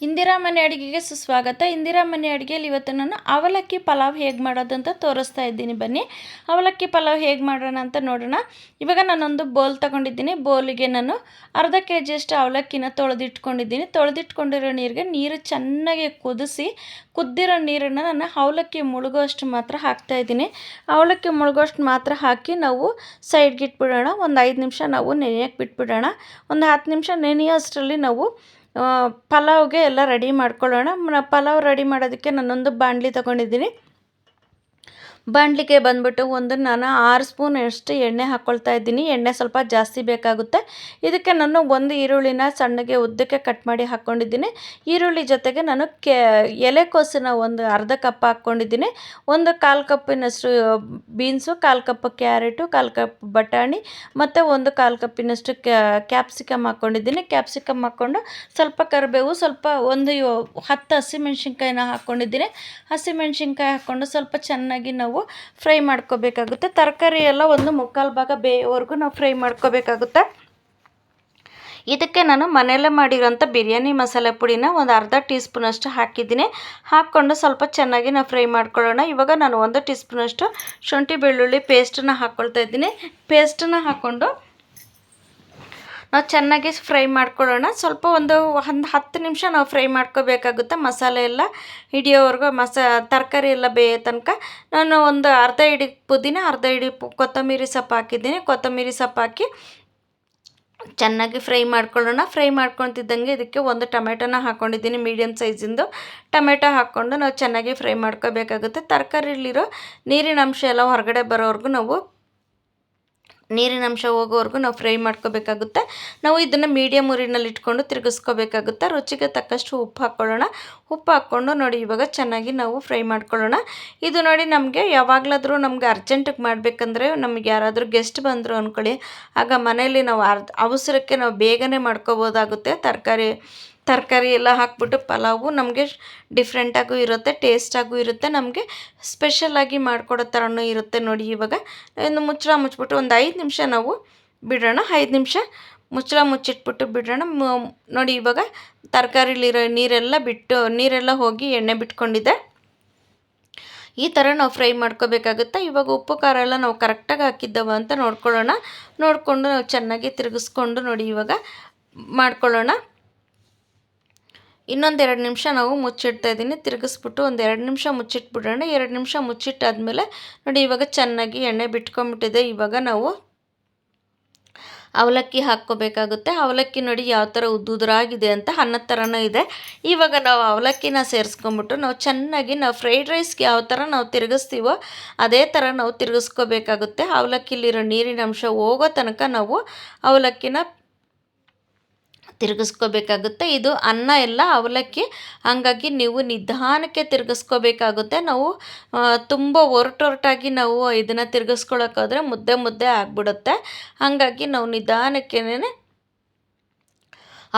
ಇಂದಿರಾ ಮನೆ ಅಡುಗೆಗೆ ಸುಸ್ವಾಗತ. ಇಂದಿರಾ ಮನೆ ಅಡುಗೆಯಲ್ಲಿ ಇವತ್ತು ನಾನು ಅವಲಕ್ಕಿ ಪಲಾವ್ ಹೇಗೆ ಮಾಡೋದು ಅಂತ ತೋರಿಸ್ತಾ ಇದ್ದೀನಿ. ಬನ್ನಿ ಅವಲಕ್ಕಿ ಪಲಾವ್ ಹೇಗೆ ಮಾಡೋಣ ಅಂತ ನೋಡೋಣ. ಇವಾಗ ನಾನೊಂದು ಬೋಲ್ ತೊಗೊಂಡಿದ್ದೀನಿ. ಬೋಲಿಗೆ ನಾನು ಅರ್ಧ ಕೆಜಿಯಷ್ಟು ಅವಲಕ್ಕಿನ ತೊಳೆದಿಟ್ಕೊಂಡಿದ್ದೀನಿ. ತೊಳೆದಿಟ್ಕೊಂಡಿರೋ ನೀರು ಚೆನ್ನಾಗಿ ಕುದಿಸಿ, ಕುದ್ದಿರೋ ನೀರನ್ನು ನಾನು ಅವಲಕ್ಕಿ ಮುಳುಗೋಷ್ಟು ಮಾತ್ರ ಹಾಕ್ತಾಯಿದ್ದೀನಿ. ಅವಲಕ್ಕಿ ಮುಳುಗೋಷ್ಟು ಮಾತ್ರ ಹಾಕಿ ನಾವು ಸೈಡ್ಗೆ ಇಟ್ಬಿಡೋಣ. ಒಂದು 5 ನಿಮಿಷ ನಾವು ನೆನೆಯಕ್ಕೆ ಬಿಟ್ಬಿಡೋಣ. ಒಂದು 10 ನಿಮಿಷ ನೆನೆಯೋಷ್ಟರಲ್ಲಿ ನಾವು ಪಲಾವ್ಗೆ ಎಲ್ಲ ರೆಡಿ ಮಾಡ್ಕೊಳ್ಳೋಣ. ಪಲಾವ್ ರೆಡಿ ಮಾಡೋದಕ್ಕೆ ನಾನೊಂದು ಬಾಣಲಿ ತೊಗೊಂಡಿದ್ದೀನಿ. ಬಾಣಲಿಗೆ ಬಂದ್ಬಿಟ್ಟು ನಾನು 6 ಸ್ಪೂನಷ್ಟು ಎಣ್ಣೆ ಹಾಕ್ಕೊಳ್ತಾ ಇದ್ದೀನಿ. ಎಣ್ಣೆ ಸ್ವಲ್ಪ ಜಾಸ್ತಿ ಬೇಕಾಗುತ್ತೆ. ಇದಕ್ಕೆ ನಾನು ಒಂದು ಈರುಳ್ಳಿನ ಸಣ್ಣಗೆ ಉದ್ದಕ್ಕೆ ಕಟ್ ಮಾಡಿ ಹಾಕ್ಕೊಂಡಿದ್ದೀನಿ. ಈರುಳ್ಳಿ ಜೊತೆಗೆ ನಾನು ಎಲೆಕೋಸನ್ನ ಒಂದು ಅರ್ಧ ಕಪ್ ಹಾಕ್ಕೊಂಡಿದ್ದೀನಿ. ಒಂದು 1/4 ಕಪ್ಪಿನಷ್ಟು ಬೀನ್ಸು, 1/4 ಕಪ್ ಕ್ಯಾರೆಟು, 1/4 ಕಪ್ ಬಟಾಣಿ ಮತ್ತು ಒಂದು 1/4 ಕಪ್ಪಿನಷ್ಟು ಕ್ಯಾಪ್ಸಿಕಮ್ ಹಾಕ್ಕೊಂಡಿದ್ದೀನಿ. ಕ್ಯಾಪ್ಸಿಕಮ್ ಹಾಕ್ಕೊಂಡು ಸ್ವಲ್ಪ ಕರಿಬೇವು, ಸ್ವಲ್ಪ ಒಂದು 10 ಹಸಿಮೆಣ್ಸಿನ್ಕಾಯಿನ ಹಾಕ್ಕೊಂಡಿದ್ದೀನಿ. ಹಸಿಮೆಣ್ಸಿನ್ಕಾಯಿ ಹಾಕ್ಕೊಂಡು ಸ್ವಲ್ಪ ಚೆನ್ನಾಗಿ ನಾವು ಫ್ರೈ ಮಾಡ್ಕೋಬೇಕಾಗುತ್ತೆ. ತರಕಾರಿ ಎಲ್ಲ ಒಂದು 3/4 ಭಾಗ ಬೇಯೋವರೆಗೂ ನಾವು ಫ್ರೈ ಮಾಡ್ಕೋಬೇಕಾಗುತ್ತೆ. ಇದಕ್ಕೆ ನಾನು ಮನೆಯಲ್ಲೇ ಮಾಡಿರೋಂಥ ಬಿರಿಯಾನಿ ಮಸಾಲೆ ಪುಡಿನ ಒಂದು ಅರ್ಧ ಟೀ ಸ್ಪೂನಷ್ಟು ಹಾಕಿದ್ದೀನಿ. ಹಾಕ್ಕೊಂಡು ಸ್ವಲ್ಪ ಚೆನ್ನಾಗಿ ನಾವು ಫ್ರೈ ಮಾಡ್ಕೊಳ್ಳೋಣ. ಇವಾಗ ನಾನು 1 ಟೀ ಸ್ಪೂನಷ್ಟು ಶುಂಠಿ ಬೆಳ್ಳುಳ್ಳಿ ಪೇಸ್ಟನ್ನು ಹಾಕ್ಕೊಳ್ತಾ ಇದ್ದೀನಿ. ಪೇಸ್ಟನ್ನು ಹಾಕ್ಕೊಂಡು ನಾವು ಚೆನ್ನಾಗಿ ಫ್ರೈ ಮಾಡ್ಕೊಳ್ಳೋಣ. ಸ್ವಲ್ಪ ಒಂದು 10 ನಿಮಿಷ ನಾವು ಫ್ರೈ ಮಾಡ್ಕೋಬೇಕಾಗುತ್ತೆ. ಮಸಾಲೆ ಎಲ್ಲ ಹಿಡಿಯೋವರೆಗೂ ತರಕಾರಿ ಎಲ್ಲ ಬೇಯೋ ತನಕ ನಾನು ಒಂದು ಅರ್ಧ ಹಿಡಿ ಪುದೀನ, ಅರ್ಧ ಹಿಡಿ ಕೊತ್ತಂಬರಿ ಸೊಪ್ಪು ಹಾಕಿದ್ದೀನಿ. ಕೊತ್ತಂಬರಿ ಸೊಪ್ಪು ಹಾಕಿ ಚೆನ್ನಾಗಿ ಫ್ರೈ ಮಾಡ್ಕೊಳ್ಳೋಣ. ಫ್ರೈ ಮಾಡ್ಕೊತಿದ್ದಂಗೆ ಇದಕ್ಕೆ ಒಂದು ಟೊಮೆಟೊನ ಹಾಕ್ಕೊಂಡಿದ್ದೀನಿ. ಮೀಡಿಯಮ್ ಸೈಜಿಂದು ಟೊಮೆಟೊ ಹಾಕ್ಕೊಂಡು ನಾವು ಚೆನ್ನಾಗಿ ಫ್ರೈ ಮಾಡ್ಕೋಬೇಕಾಗುತ್ತೆ. ತರಕಾರಿಲಿರೋ ನೀರಿನ ಅಂಶ ಎಲ್ಲ ಹೊರಗಡೆ ಬರೋವರೆಗೂ ನೀರಿನ ಅಂಶ ಹೋಗೋವರೆಗೂ ನಾವು ಫ್ರೈ ಮಾಡ್ಕೋಬೇಕಾಗುತ್ತೆ. ನಾವು ಇದನ್ನು ಮೀಡಿಯಮ್ ಉರಿನಲ್ಲಿ ಇಟ್ಕೊಂಡು ತಿರುಗಿಸ್ಕೋಬೇಕಾಗುತ್ತೆ. ರುಚಿಗೆ ತಕ್ಕಷ್ಟು ಉಪ್ಪು ಹಾಕ್ಕೊಳ್ಳೋಣ. ಉಪ್ಪು ಹಾಕ್ಕೊಂಡು ನೋಡಿ ಇವಾಗ ಚೆನ್ನಾಗಿ ನಾವು ಫ್ರೈ ಮಾಡ್ಕೊಳ್ಳೋಣ. ಇದು ನೋಡಿ ನಮಗೆ ಯಾವಾಗಲಾದರೂ ನಮಗೆ ಅರ್ಜೆಂಟಿಗೆ ಮಾಡಬೇಕಂದ್ರೆ, ನಮಗೆ ಯಾರಾದರೂ ಗೆಸ್ಟ್ ಬಂದರು ಅಂದ್ಕೊಳ್ಳಿ, ಆಗ ಮನೆಯಲ್ಲಿ ನಾವು ಅವಸರಕ್ಕೆ ನಾವು ಬೇಗನೆ ಮಾಡ್ಕೋಬೋದಾಗುತ್ತೆ. ತರಕಾರಿ ಎಲ್ಲ ಹಾಕ್ಬಿಟ್ಟು ಪಲಾವು ನಮಗೆ ಡಿಫ್ರೆಂಟಾಗೂ ಇರುತ್ತೆ, ಟೇಸ್ಟಾಗೂ ಇರುತ್ತೆ, ನಮಗೆ ಸ್ಪೆಷಲಾಗಿ ಮಾಡಿಕೊಡೋ ಥರನೂ ಇರುತ್ತೆ. ನೋಡಿ ಇವಾಗ ಒಂದು ಮುಚ್ಚಿಬಿಟ್ಟು ಒಂದು 5 ನಿಮಿಷ ನಾವು ಬಿಡೋಣ. 5 ನಿಮಿಷ ಮುಚ್ಚಿಟ್ಬಿಟ್ಟು ಬಿಡೋಣ. ನೋಡಿ ಇವಾಗ ತರಕಾರಿಲಿರೋ ನೀರೆಲ್ಲ ಹೋಗಿ ಎಣ್ಣೆ ಬಿಟ್ಕೊಂಡಿದೆ. ಈ ಥರ ನಾವು ಫ್ರೈ ಮಾಡ್ಕೋಬೇಕಾಗುತ್ತೆ. ಇವಾಗ ಉಪ್ಪು ಖಾರ ಎಲ್ಲ ನಾವು ಕರೆಕ್ಟಾಗಿ ಹಾಕಿದ್ದವ ಅಂತ ನೋಡಿಕೊಂಡು ನಾವು ಚೆನ್ನಾಗಿ ತಿರುಗಿಸ್ಕೊಂಡು ನೋಡಿ ಇವಾಗ ಮಾಡ್ಕೊಳ್ಳೋಣ. ಇನ್ನೊಂದು 2 ನಿಮಿಷ ನಾವು ಮುಚ್ಚಿಡ್ತಾ ಇದ್ದೀನಿ. ತಿರುಗಿಸ್ಬಿಟ್ಟು ಒಂದು 2 ನಿಮಿಷ ಮುಚ್ಚಿಟ್ಬಿಡೋಣ. 2 ನಿಮಿಷ ಮುಚ್ಚಿಟ್ಟಾದ್ಮೇಲೆ ನೋಡಿ ಇವಾಗ ಚೆನ್ನಾಗಿ ಎಣ್ಣೆ ಬಿಟ್ಕೊಂಡ್ಬಿಟ್ಟಿದೆ. ಇವಾಗ ನಾವು ಅವಲಕ್ಕಿ ಹಾಕ್ಕೋಬೇಕಾಗುತ್ತೆ. ಅವಲಕ್ಕಿ ನೋಡಿ ಯಾವ ಥರ ಉದ್ದುದ್ರಾಗಿದೆ ಅಂತ, ಅನ್ನದ ಥರನೂ ಇದೆ. ಇವಾಗ ನಾವು ಅವಲಕ್ಕಿನ ಸೇರಿಸ್ಕೊಂಬಿಟ್ಟು ನಾವು ಚೆನ್ನಾಗಿ ಫ್ರೈಡ್ ರೈಸ್ಗೆ ಯಾವ ಥರ ನಾವು ತಿರುಗಿಸ್ತೀವೋ ಅದೇ ಥರ ನಾವು ತಿರುಗಿಸ್ಕೋಬೇಕಾಗುತ್ತೆ. ಅವಲಕ್ಕಿಲಿರೋ ನೀರಿನ ಅಂಶ ಹೋಗೋ ತನಕ ನಾವು ಅವಲಕ್ಕಿನ ತಿರುಗಿಸ್ಕೋಬೇಕಾಗುತ್ತೆ. ಇದು ಅನ್ನ ಎಲ್ಲ ಅವಲಕ್ಕಿ, ಹಾಗಾಗಿ ನೀವು ನಿಧಾನಕ್ಕೆ ತಿರುಗಿಸ್ಕೋಬೇಕಾಗುತ್ತೆ. ನಾವು ತುಂಬ ಒರಟಾಗಿ ನಾವು ಇದನ್ನು ತಿರುಗಿಸ್ಕೊಳ್ಳೋಕ್ಕಾದ್ರೆ ಮುದ್ದೆ ಆಗಿಬಿಡುತ್ತೆ. ಹಾಗಾಗಿ ನಾವು ನಿಧಾನಕ್ಕೇನೆ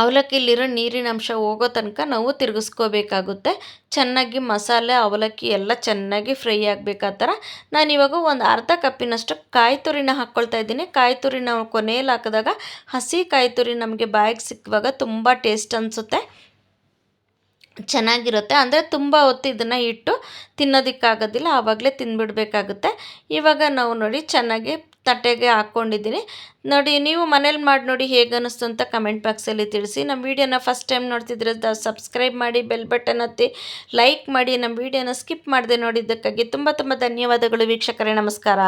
ಅವಲಕ್ಕಿಲಿರೋ ನೀರಿನ ಅಂಶ ಹೋಗೋ ತನಕ ನಾವು ತಿರುಗಿಸ್ಕೋಬೇಕಾಗುತ್ತೆ. ಚೆನ್ನಾಗಿ ಮಸಾಲೆ ಅವಲಕ್ಕಿ ಎಲ್ಲ ಚೆನ್ನಾಗಿ ಫ್ರೈ ಆಗಬೇಕು. ಆ ಥರ ನಾನಿವಾಗ ಒಂದು ಅರ್ಧ ಕಪ್ಪಿನಷ್ಟು ಕಾಯಿ ತುರಿನ ಹಾಕ್ಕೊಳ್ತಾ ಇದ್ದೀನಿ. ಕಾಯಿ ತುರಿ ನಾವು ಕೊನೆಯಲ್ಲಿ ಹಾಕಿದಾಗ ಹಸಿ ಕಾಯಿ ತುರಿ ನಮಗೆ ಬಾಯಿಗೆ ಸಿಕ್ಕುವಾಗ ತುಂಬ ಟೇಸ್ಟ್ ಅನಿಸುತ್ತೆ, ಚೆನ್ನಾಗಿರುತ್ತೆ. ಅಂದರೆ ತುಂಬ ಹೊತ್ತು ಇದನ್ನು ಇಟ್ಟು ತಿನ್ನೋದಕ್ಕಾಗೋದಿಲ್ಲ, ಆವಾಗಲೇ ತಿಂದುಬಿಡಬೇಕಾಗುತ್ತೆ. ಇವಾಗ ನಾವು ನೋಡಿ ಚೆನ್ನಾಗಿ ತಟ್ಟೆಗೆ ಹಾಕ್ಕೊಂಡಿದ್ದೀನಿ. ನೋಡಿ ನೀವು ಮನೇಲಿ ಮಾಡಿ ನೋಡಿ ಹೇಗೆ ಅನ್ನಿಸ್ತು ಅಂತ ಕಮೆಂಟ್ ಬಾಕ್ಸಲ್ಲಿ ತಿಳಿಸಿ. ನಮ್ಮ ವೀಡಿಯೋನ ಫಸ್ಟ್ ಟೈಮ್ ನೋಡ್ತಿದ್ರೆ ಸಬ್ಸ್ಕ್ರೈಬ್ ಮಾಡಿ, ಬೆಲ್ ಬಟನ್ ಒತ್ತಿ ಲೈಕ್ ಮಾಡಿ. ನಮ್ಮ ವೀಡಿಯೋನ ಸ್ಕಿಪ್ ಮಾಡದೆ ನೋಡಿದ್ದಕ್ಕಾಗಿ ತುಂಬ ಧನ್ಯವಾದಗಳು ವೀಕ್ಷಕರೇ. ನಮಸ್ಕಾರ.